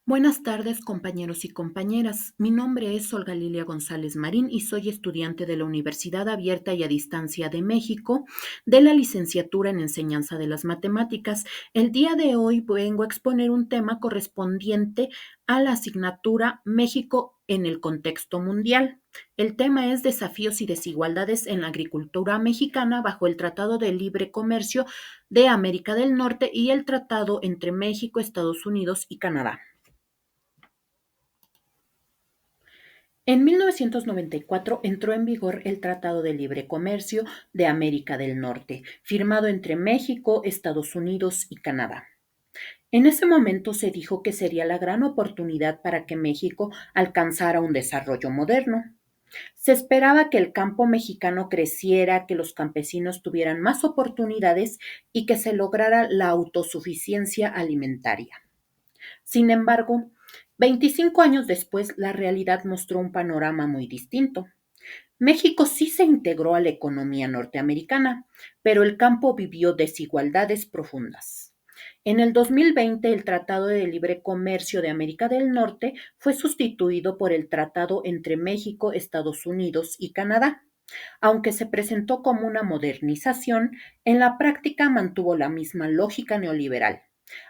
Buenas tardes, compañeros y compañeras. Mi nombre es Olga Lilia González Marín y soy estudiante de la Universidad Abierta y a Distancia de México de la licenciatura en Enseñanza de las Matemáticas. El día de hoy vengo a exponer un tema correspondiente a la asignatura México en el contexto mundial. El tema es Desafíos y desigualdades en la agricultura mexicana bajo el Tratado de Libre Comercio de América del Norte y el Tratado entre México, Estados Unidos y Canadá. En 1994 entró en vigor el Tratado de Libre Comercio de América del Norte, firmado entre México, Estados Unidos y Canadá. En ese momento se dijo que sería la gran oportunidad para que México alcanzara un desarrollo moderno. Se esperaba que el campo mexicano creciera, que los campesinos tuvieran más oportunidades y que se lograra la autosuficiencia alimentaria. Sin embargo, 25 años después, la realidad mostró un panorama muy distinto. México sí se integró a la economía norteamericana, pero el campo vivió desigualdades profundas. En el 2020, el Tratado de Libre Comercio de América del Norte fue sustituido por el Tratado entre México, Estados Unidos y Canadá. Aunque se presentó como una modernización, en la práctica mantuvo la misma lógica neoliberal: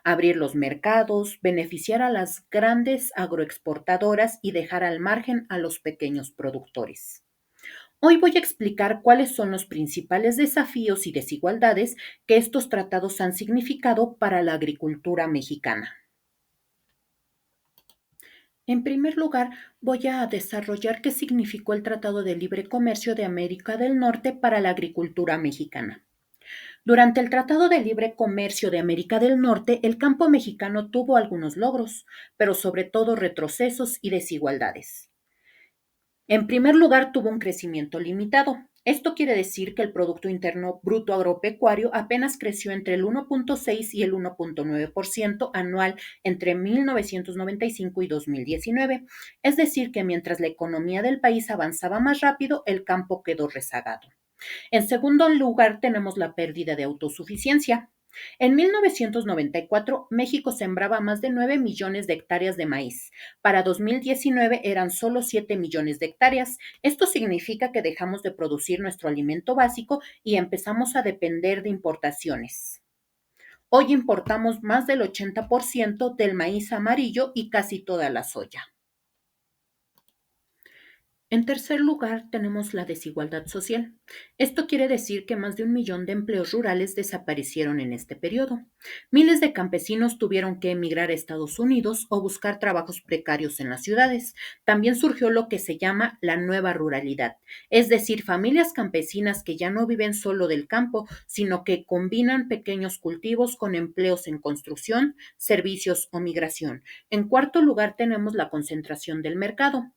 abrir los mercados, beneficiar a las grandes agroexportadoras y dejar al margen a los pequeños productores. Hoy voy a explicar cuáles son los principales desafíos y desigualdades que estos tratados han significado para la agricultura mexicana. En primer lugar, voy a desarrollar qué significó el Tratado de Libre Comercio de América del Norte para la agricultura mexicana. Durante el Tratado de Libre Comercio de América del Norte, el campo mexicano tuvo algunos logros, pero sobre todo retrocesos y desigualdades. En primer lugar, tuvo un crecimiento limitado. Esto quiere decir que el Producto Interno Bruto Agropecuario apenas creció entre el 1.6 y el 1.9% anual entre 1995 y 2019. Es decir, que mientras la economía del país avanzaba más rápido, el campo quedó rezagado. En segundo lugar, tenemos la pérdida de autosuficiencia. En 1994, México sembraba más de 9 millones de hectáreas de maíz. Para 2019 eran solo 7 millones de hectáreas. Esto significa que dejamos de producir nuestro alimento básico y empezamos a depender de importaciones. Hoy importamos más del 80% del maíz amarillo y casi toda la soya. En tercer lugar, tenemos la desigualdad social. Esto quiere decir que más de 1 millón de empleos rurales desaparecieron en este periodo. Miles de campesinos tuvieron que emigrar a Estados Unidos o buscar trabajos precarios en las ciudades. También surgió lo que se llama la nueva ruralidad, es decir, familias campesinas que ya no viven solo del campo, sino que combinan pequeños cultivos con empleos en construcción, servicios o migración. En cuarto lugar, tenemos la concentración del mercado.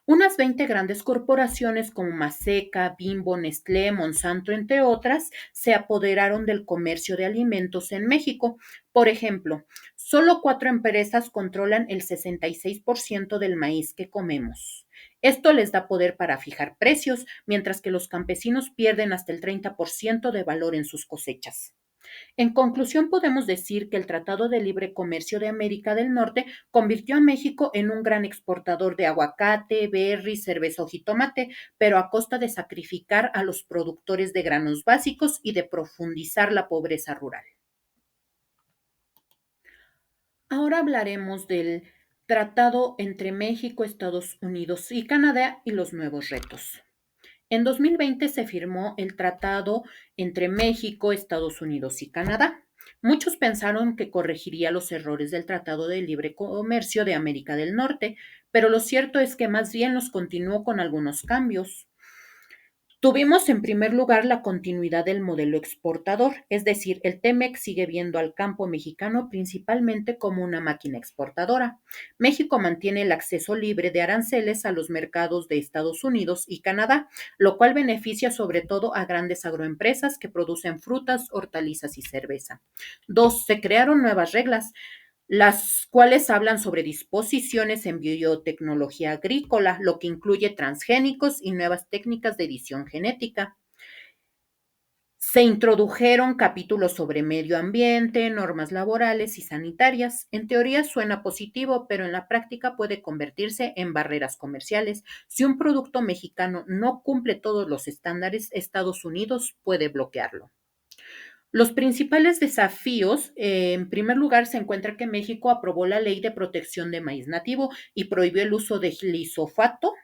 Unas 20 grandes corporaciones como Maseca, Bimbo, Nestlé, Monsanto, entre otras, se apoderaron del comercio de alimentos en México. Por ejemplo, solo 4 empresas controlan el 66% del maíz que comemos. Esto les da poder para fijar precios, mientras que los campesinos pierden hasta el 30% de valor en sus cosechas. En conclusión, podemos decir que el Tratado de Libre Comercio de América del Norte convirtió a México en un gran exportador de aguacate, berry, cerveza o jitomate, pero a costa de sacrificar a los productores de granos básicos y de profundizar la pobreza rural. Ahora hablaremos del Tratado entre México, Estados Unidos y Canadá y los nuevos retos. En 2020 se firmó el tratado entre México, Estados Unidos y Canadá. Muchos pensaron que corregiría los errores del Tratado de Libre Comercio de América del Norte, pero lo cierto es que más bien los continuó con algunos cambios. Tuvimos en primer lugar la continuidad del modelo exportador, es decir, el TEMEC sigue viendo al campo mexicano principalmente como una máquina exportadora. México mantiene el acceso libre de aranceles a los mercados de Estados Unidos y Canadá, lo cual beneficia sobre todo a grandes agroempresas que producen frutas, hortalizas y cerveza. Dos, se crearon nuevas reglas, las cuales hablan sobre disposiciones en biotecnología agrícola, lo que incluye transgénicos y nuevas técnicas de edición genética. Se introdujeron capítulos sobre medio ambiente, normas laborales y sanitarias. En teoría suena positivo, pero en la práctica puede convertirse en barreras comerciales. Si un producto mexicano no cumple todos los estándares, Estados Unidos puede bloquearlo. Los principales desafíos, en primer lugar, se encuentra que México aprobó la Ley de Protección de Maíz Nativo y prohibió el uso de glisofato,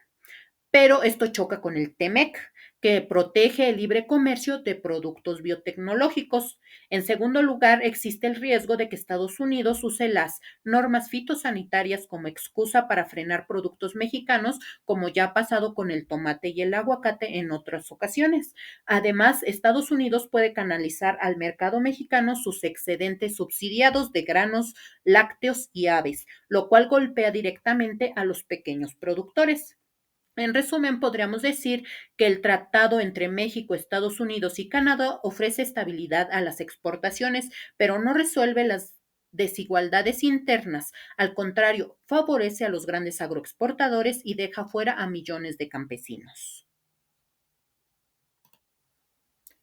pero esto choca con el TEMEC, que protege el libre comercio de productos biotecnológicos. En segundo lugar, existe el riesgo de que Estados Unidos use las normas fitosanitarias como excusa para frenar productos mexicanos, como ya ha pasado con el tomate y el aguacate en otras ocasiones. Además, Estados Unidos puede canalizar al mercado mexicano sus excedentes subsidiados de granos, lácteos y aves, lo cual golpea directamente a los pequeños productores. En resumen, podríamos decir que el tratado entre México, Estados Unidos y Canadá ofrece estabilidad a las exportaciones, pero no resuelve las desigualdades internas. Al contrario, favorece a los grandes agroexportadores y deja fuera a millones de campesinos.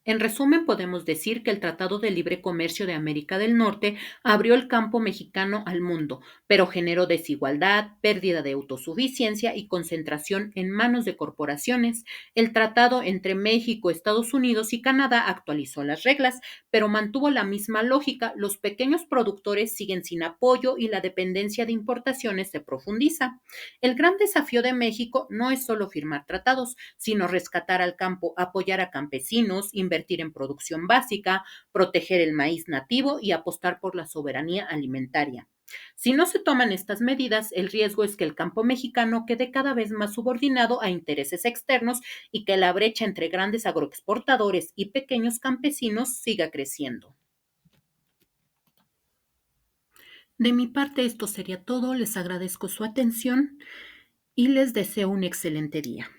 En resumen, podemos decir que el Tratado de Libre Comercio de América del Norte abrió el campo mexicano al mundo, pero generó desigualdad, pérdida de autosuficiencia y concentración en manos de corporaciones. El tratado entre México, Estados Unidos y Canadá actualizó las reglas, pero mantuvo la misma lógica. Los pequeños productores siguen sin apoyo y la dependencia de importaciones se profundiza. El gran desafío de México no es solo firmar tratados, sino rescatar al campo, apoyar a campesinos, invertir en producción básica, proteger el maíz nativo y apostar por la soberanía alimentaria. Si no se toman estas medidas, el riesgo es que el campo mexicano quede cada vez más subordinado a intereses externos y que la brecha entre grandes agroexportadores y pequeños campesinos siga creciendo. De mi parte, esto sería todo. Les agradezco su atención y les deseo un excelente día.